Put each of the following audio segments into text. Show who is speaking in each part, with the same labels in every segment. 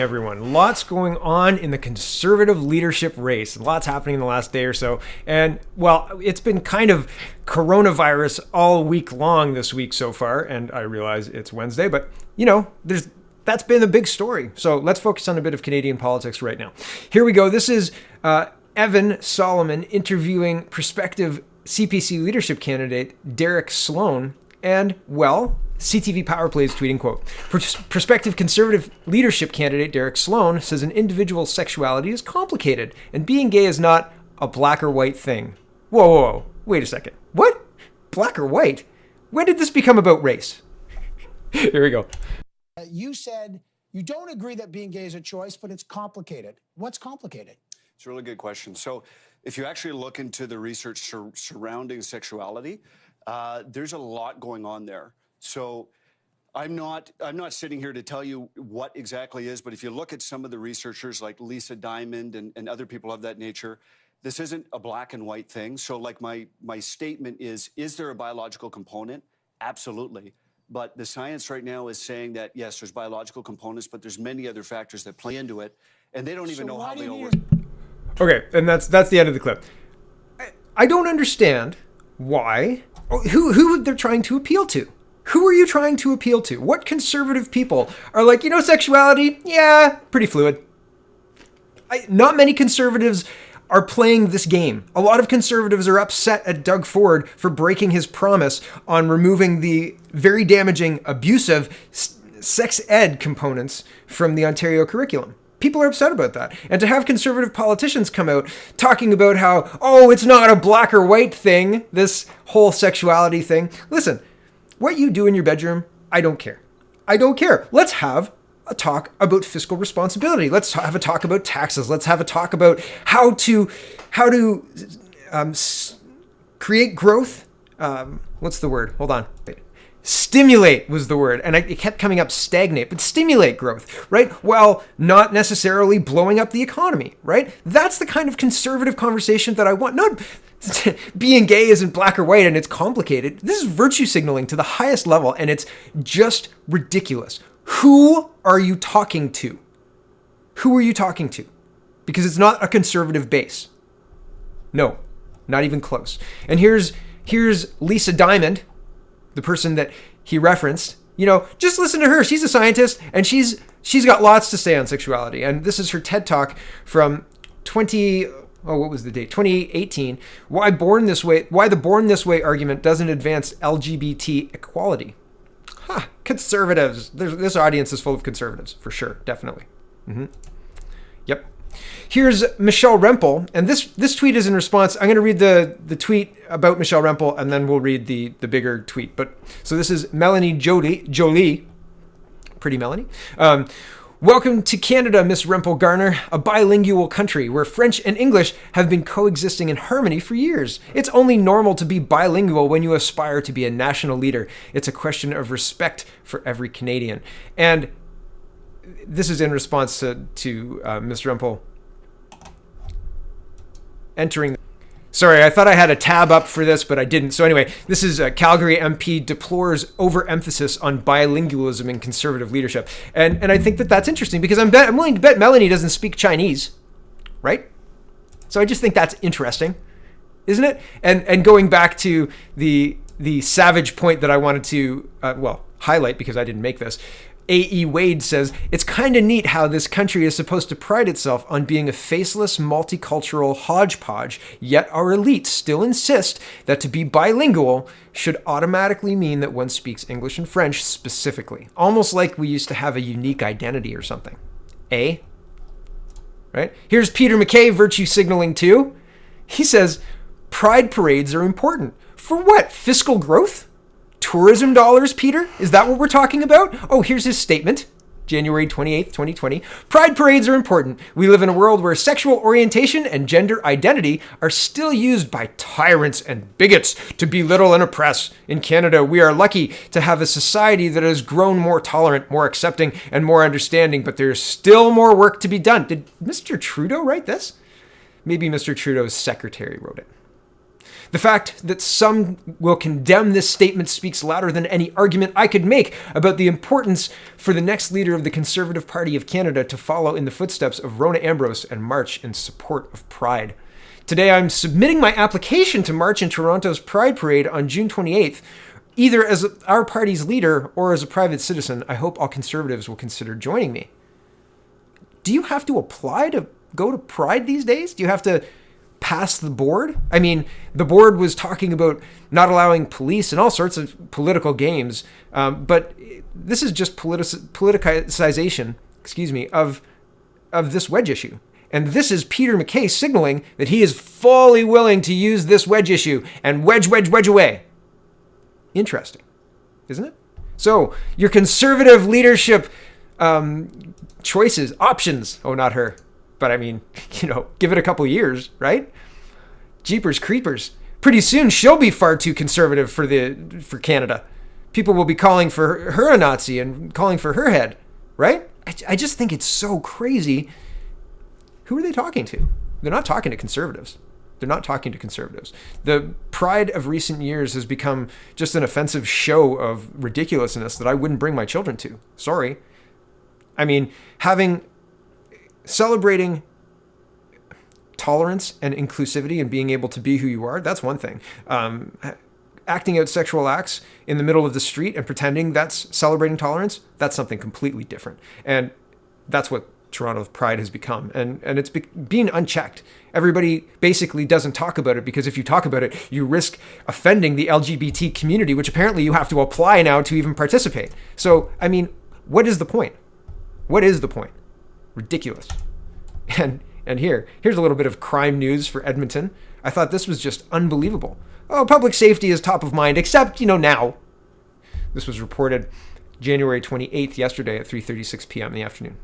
Speaker 1: Everyone, lots going on in the conservative leadership race. Lots happening in the last day or so. And well, it's been kind of coronavirus all week long this week so far. And I realize it's Wednesday, but you know, that's been the big story. So let's focus on a bit of Canadian politics right now. Here we go. This is Evan Solomon interviewing prospective CPC leadership candidate Derek Sloan. And well, CTV Power Play is tweeting, quote, prospective conservative leadership candidate Derek Sloan says an individual's sexuality is complicated and being gay is not a black or white thing. Whoa, wait a second. What? Black or white? When did this become about race? Here we go.
Speaker 2: You said you don't agree that being gay is a choice, but it's complicated. What's complicated?
Speaker 3: It's a really good question. So if you actually look into the research surrounding sexuality, there's a lot going on there. So I'm not sitting here to tell you what exactly is, but if you look at some of the researchers like Lisa Diamond and other people of that nature, this isn't a black and white thing. So like my statement is there a biological component? Absolutely. But the science right now is saying that, yes, there's biological components, but there's many other factors that play into it, and they don't even know how they all work.
Speaker 1: Okay, and that's the end of the clip. I don't understand why, who they're trying to appeal to. Who are you trying to appeal to? What conservative people are like, sexuality, yeah, pretty fluid. Not many conservatives are playing this game. A lot of conservatives are upset at Doug Ford for breaking his promise on removing the very damaging, abusive sex ed components from the Ontario curriculum. People are upset about that. And to have conservative politicians come out talking about how, it's not a black or white thing, this whole sexuality thing. Listen, what you do in your bedroom, I don't care. I don't care. Let's have a talk about fiscal responsibility. Let's have a talk about taxes. Let's have a talk about how to create growth. What's the word? Hold on. Stimulate was the word. And it kept coming up stagnate, but stimulate growth, right? While not necessarily blowing up the economy, right? That's the kind of conservative conversation that I want. Not being gay isn't black or white and it's complicated. This is virtue signaling to the highest level and it's just ridiculous. Who are you talking to? Who are you talking to? Because it's not a conservative base. No, not even close. And here's Lisa Diamond, the person that he referenced. Just listen to her. She's a scientist and she's got lots to say on sexuality. And this is her TED Talk from 2018. Why the born this way argument doesn't advance LGBT equality. Conservatives. This audience is full of conservatives, for sure. Definitely. Yep. Here's Michelle Rempel, and this tweet is in response. I'm going to read the tweet about Michelle Rempel, and then we'll read the bigger tweet. So this is Melanie Jolie. Pretty Melanie. Welcome to Canada, Miss Rempel Garner, a bilingual country where French and English have been coexisting in harmony for years. It's only normal to be bilingual when you aspire to be a national leader. It's a question of respect for every Canadian. And this is in response to Miss Rempel entering. Sorry, I thought I had a tab up for this, but I didn't. So anyway, this is Calgary MP deplores overemphasis on bilingualism in conservative leadership. And I think that's interesting because I'm willing to bet Melanie doesn't speak Chinese, right? So I just think that's interesting, isn't it? And going back to the savage point that I wanted to, highlight because I didn't make this, A.E. Wade says, it's kind of neat how this country is supposed to pride itself on being a faceless, multicultural hodgepodge, yet our elites still insist that to be bilingual should automatically mean that one speaks English and French specifically. Almost like we used to have a unique identity or something. Right? Here's Peter Mckay virtue signaling too. He says, pride parades are important. For what? Fiscal growth? Tourism dollars, Peter? Is that what we're talking about? Oh, here's his statement. January 28th, 2020. Pride parades are important. We live in a world where sexual orientation and gender identity are still used by tyrants and bigots to belittle and oppress. In Canada, we are lucky to have a society that has grown more tolerant, more accepting, and more understanding, but there's still more work to be done. Did Mr. Trudeau write this? Maybe Mr. Trudeau's secretary wrote it. The fact that some will condemn this statement speaks louder than any argument I could make about the importance for the next leader of the Conservative Party of Canada to follow in the footsteps of Rona Ambrose and march in support of Pride. Today, I'm submitting my application to march in Toronto's Pride Parade on June 28th, either as our party's leader or as a private citizen. I hope all Conservatives will consider joining me. Do you have to apply to go to Pride these days? Do you have to pass the board? I mean, the board was talking about not allowing police and all sorts of political games, but this is just politicization, of this wedge issue. And this is Peter Mckay signaling that he is fully willing to use this wedge issue and wedge away. Interesting, isn't it? So your Conservative leadership choices, options. Oh, not her. But I mean, give it a couple years, right? Jeepers creepers. Pretty soon she'll be far too conservative for Canada. People will be calling for her a Nazi and calling for her head, right? I just think it's so crazy. Who are they talking to? They're not talking to Conservatives. They're not talking to Conservatives. The Pride of recent years has become just an offensive show of ridiculousness that I wouldn't bring my children to. Sorry. I mean, celebrating tolerance and inclusivity and being able to be who you are, that's one thing. Acting out sexual acts in the middle of the street and pretending that's celebrating tolerance, that's something completely different. And that's what Toronto Pride has become. And it's being unchecked. Everybody basically doesn't talk about it because if you talk about it, you risk offending the LGBT community, which apparently you have to apply now to even participate. So, I mean, what is the point? What is the point? Ridiculous. And here's a little bit of crime news for Edmonton. I thought this was just unbelievable. Oh, public safety is top of mind, except, now. This was reported January 28th, yesterday at 3:36 p.m. in the afternoon.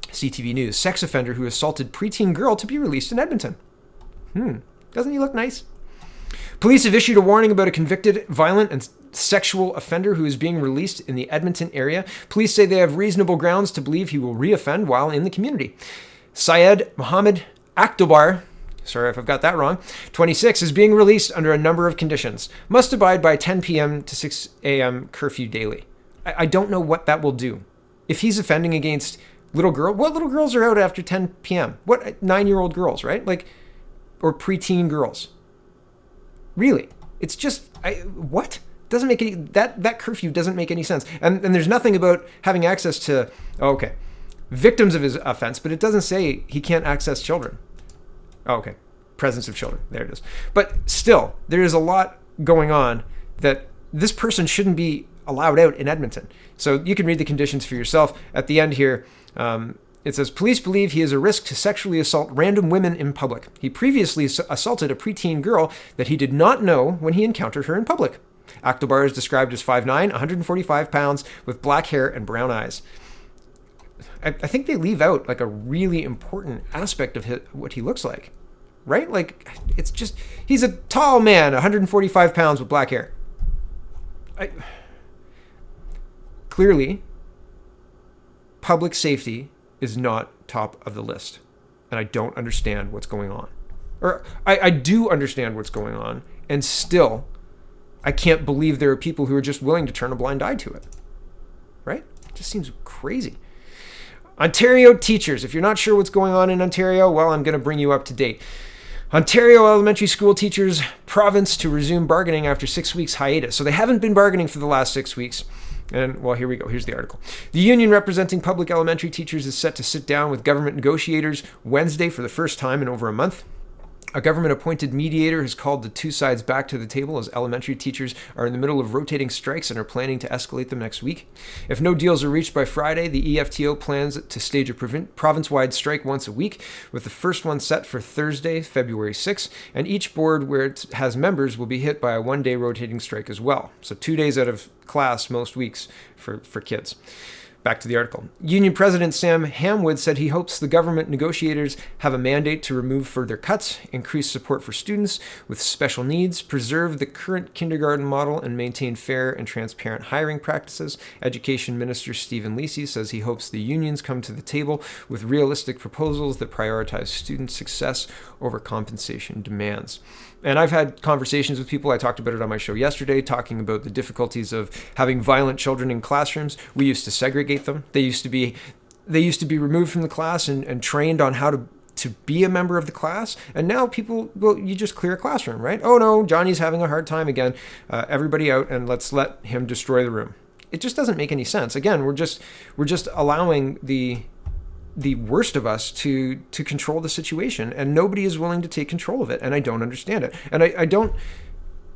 Speaker 1: CTV News, sex offender who assaulted preteen girl to be released in Edmonton. Doesn't he look nice? Police have issued a warning about a convicted violent and sexual offender who is being released in the Edmonton area. Police say they have reasonable grounds to believe he will reoffend while in the community. Syed Mohammed Akhtobar, sorry if I've got that wrong, 26, is being released under a number of conditions. Must abide by 10 p.m. to 6 a.m. curfew daily. I don't know what that will do. If he's offending against what little girls are out after 10 p.m.? What 9-year-old girls, right? Or preteen girls. Really? It's just, what? Doesn't make any, that curfew doesn't make any sense. And there's nothing about having access to, victims of his offense, but it doesn't say he can't access children. Presence of children. There it is. But still, there is a lot going on that this person shouldn't be allowed out in Edmonton. So you can read the conditions for yourself. At the end here, it says, police believe he is a risk to sexually assault random women in public. He previously assaulted a preteen girl that he did not know when he encountered her in public. Akhtobar is described as 5'9", 145 pounds, with black hair and brown eyes. I think they leave out a really important aspect of what he looks like, right? It's just, he's a tall man, 145 pounds with black hair. Clearly, public safety is not top of the list. And I don't understand what's going on. Or I do understand what's going on. And still, I can't believe there are people who are just willing to turn a blind eye to it. Right? It just seems crazy. Ontario teachers. If you're not sure what's going on in Ontario, well, I'm going to bring you up to date. Ontario elementary school teachers province to resume bargaining after 6 weeks hiatus. So they haven't been bargaining for the last 6 weeks. And, well, here we go. Here's the article. The union representing public elementary teachers is set to sit down with government negotiators Wednesday for the first time in over a month. A government-appointed mediator has called the two sides back to the table as elementary teachers are in the middle of rotating strikes and are planning to escalate them next week. If no deals are reached by Friday, the EFTO plans to stage a province-wide strike once a week, with the first one set for Thursday, February 6th, and each board where it has members will be hit by a one-day rotating strike as well. So 2 days out of class most weeks for kids. Back to the article. Union President Sam Hamwood said he hopes the government negotiators have a mandate to remove further cuts, increase support for students with special needs, preserve the current kindergarten model, and maintain fair and transparent hiring practices. Education Minister Stephen Lisi says he hopes the unions come to the table with realistic proposals that prioritize student success over compensation demands. And I've had conversations with people. I talked about it on my show yesterday, talking about the difficulties of having violent children in classrooms. We used to segregate them. They used to be removed from the class and trained on how to be a member of the class. And now people, well, you just clear a classroom, right? Oh no, Johnny's having a hard time again. Everybody out, and let's let him destroy the room. It just doesn't make any sense. Again, we're just allowing the worst of us to control the situation, and nobody is willing to take control of it. And I don't understand it. And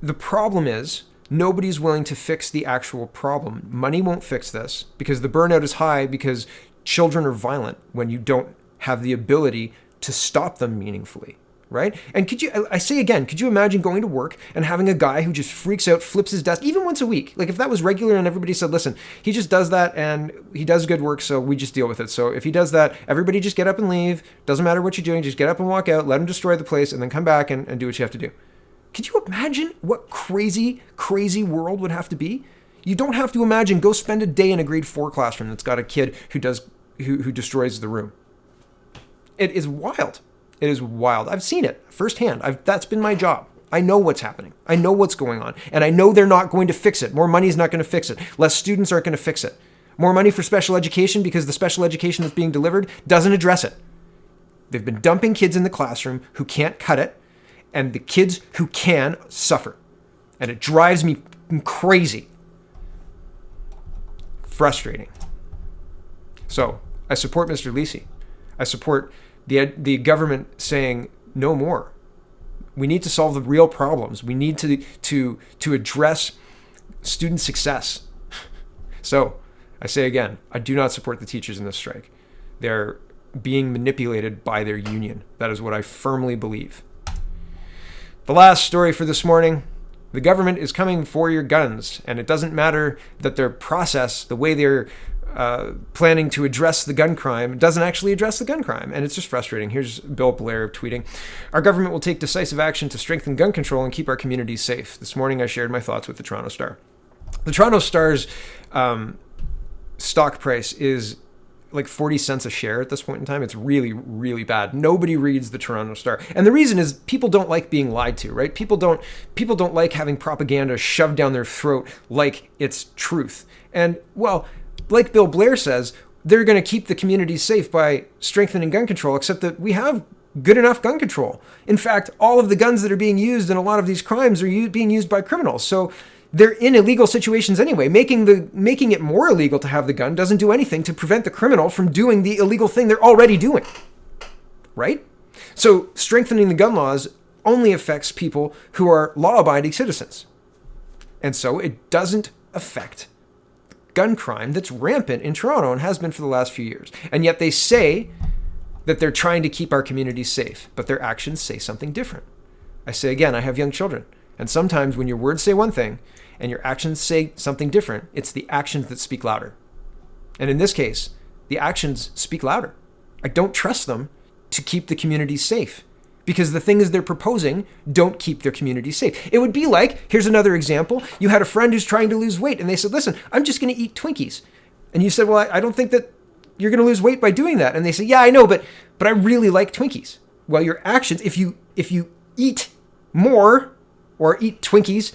Speaker 1: the problem is nobody's willing to fix the actual problem. Money won't fix this because the burnout is high because children are violent when you don't have the ability to stop them meaningfully, right? And I say again, could you imagine going to work and having a guy who just freaks out, flips his desk, even once a week? Like if that was regular and everybody said, listen, he just does that and he does good work, so we just deal with it. So if he does that, everybody just get up and leave. Doesn't matter what you're doing, just get up and walk out, let him destroy the place, and then come back and do what you have to do. Could you imagine what crazy, crazy world would have to be? You don't have to imagine, go spend a day in a grade 4 classroom that's got a kid who destroys the room. It is wild. It is wild. I've seen it firsthand. That's been my job. I know what's happening. I know what's going on. And I know they're not going to fix it. More money is not going to fix it. Less students aren't going to fix it. More money for special education because the special education that's being delivered doesn't address it. They've been dumping kids in the classroom who can't cut it, and the kids who can suffer. And it drives me crazy. Frustrating. So I support Mr. Lisi. I support the government saying no more. We need to solve the real problems. We need to address student success. So I say again, I do not support the teachers in this strike. They're being manipulated by their union. That is what I firmly believe. The last story for this morning. The government is coming for your guns, and it doesn't matter that their process, the way they're planning to address the gun crime, doesn't actually address the gun crime. And it's just frustrating. Here's Bill Blair tweeting, "Our government will take decisive action to strengthen gun control and keep our communities safe." This morning I shared my thoughts with the Toronto Star. The Toronto Star's stock price is like 40 cents a share at this point in time. It's really, really bad. Nobody reads the Toronto Star. And the reason is people don't like being lied to, right? People don't like having propaganda shoved down their throat like it's truth. And well, like Bill Blair says, they're going to keep the communities safe by strengthening gun control, except that we have good enough gun control. In fact, all of the guns that are being used in a lot of these crimes are being used by criminals. So they're in illegal situations anyway. Making it more illegal to have the gun doesn't do anything to prevent the criminal from doing the illegal thing they're already doing. Right? So strengthening the gun laws only affects people who are law-abiding citizens. And so it doesn't affect gun crime that's rampant in Toronto and has been for the last few years. And yet they say that they're trying to keep our communities safe, but their actions say something different. I say again, I have young children. And sometimes when your words say one thing and your actions say something different, it's the actions that speak louder. And in this case, the actions speak louder. I don't trust them to keep the communities safe because the things they're proposing don't keep their community safe. It would be like, here's another example. You had a friend who's trying to lose weight and they said, listen, I'm just going to eat Twinkies. And you said, well, I don't think that you're going to lose weight by doing that. And they say, yeah, I know, but I really like Twinkies. Well, your actions, if you eat more or eat Twinkies,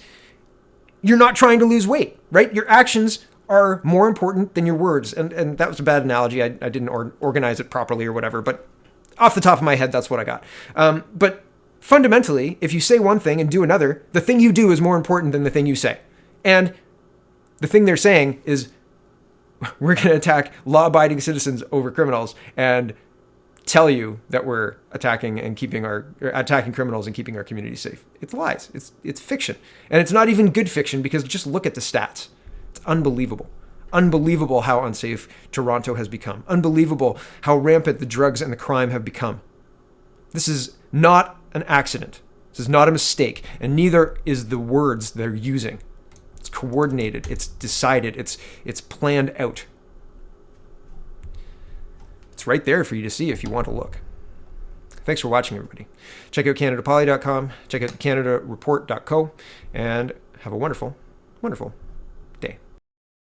Speaker 1: you're not trying to lose weight, right? Your actions are more important than your words. And that was a bad analogy. I didn't organize it properly or whatever, but off the top of my head, that's what I got. But fundamentally, if you say one thing and do another, the thing you do is more important than the thing you say. And the thing they're saying is we're going to attack law-abiding citizens over criminals and tell you that we're attacking criminals and keeping our community safe. It's lies. It's fiction. And it's not even good fiction because just look at the stats. It's unbelievable. Unbelievable how unsafe Toronto has become. Unbelievable how rampant the drugs and the crime have become. This is not an accident. This is not a mistake. And neither is the words they're using. It's coordinated. It's decided. It's planned out. It's right there for you to see if you want to look. Thanks for watching, everybody. Check out CanadaPoly.com. Check out CanadaReport.co. And have a wonderful, wonderful